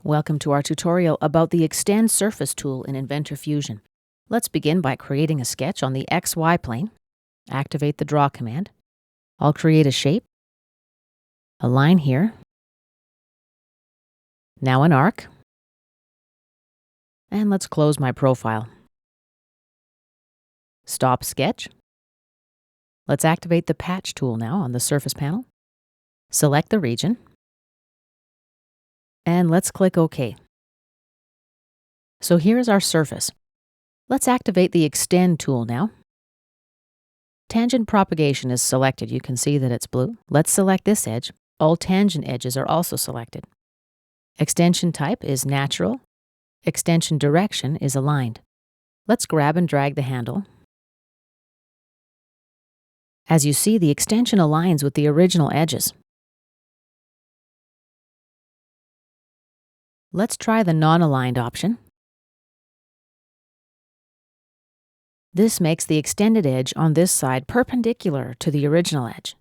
Welcome to our tutorial about the Extend Surface tool in Inventor Fusion. Let's begin by creating a sketch on the XY plane. Activate the Draw command. I'll create a shape, a line here, now an arc, and let's close my profile. Stop sketch. Let's activate the Patch tool now on the Surface panel. Select the region, and let's click OK. So here's our surface. Let's activate the Extend tool now. Tangent propagation is selected. You can see that it's blue. Let's select this edge. All tangent edges are also selected. Extension type is natural. Extension direction is aligned. Let's grab and drag the handle. As you see, the extension aligns with the original edges. Let's try the non-aligned option. This makes the extended edge on this side perpendicular to the original edge.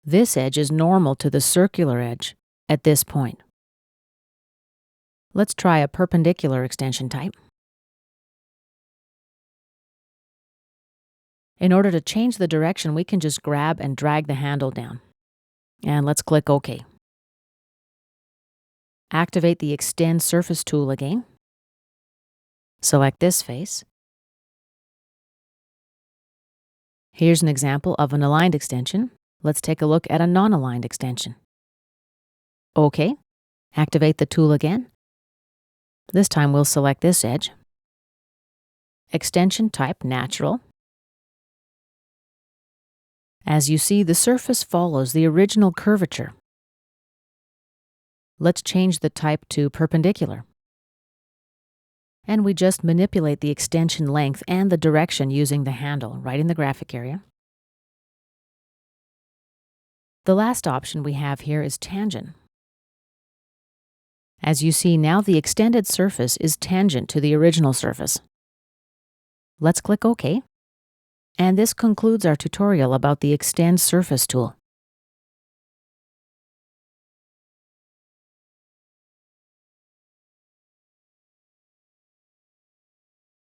This edge is normal to the circular edge at this point. Let's try a perpendicular extension type. In order to change the direction, we can just grab and drag the handle down. And let's click OK. Activate the Extend Surface tool again. Select this face. Here's an example of an aligned extension. Let's take a look at a non-aligned extension. OK. Activate the tool again. This time we'll select this edge. Extension type natural. As you see, the surface follows the original curvature. Let's change the type to perpendicular. And we just manipulate the extension length and the direction using the handle right in the graphic area. The last option we have here is tangent. As you see now, the extended surface is tangent to the original surface. Let's click OK. And this concludes our tutorial about the Extend Surface tool.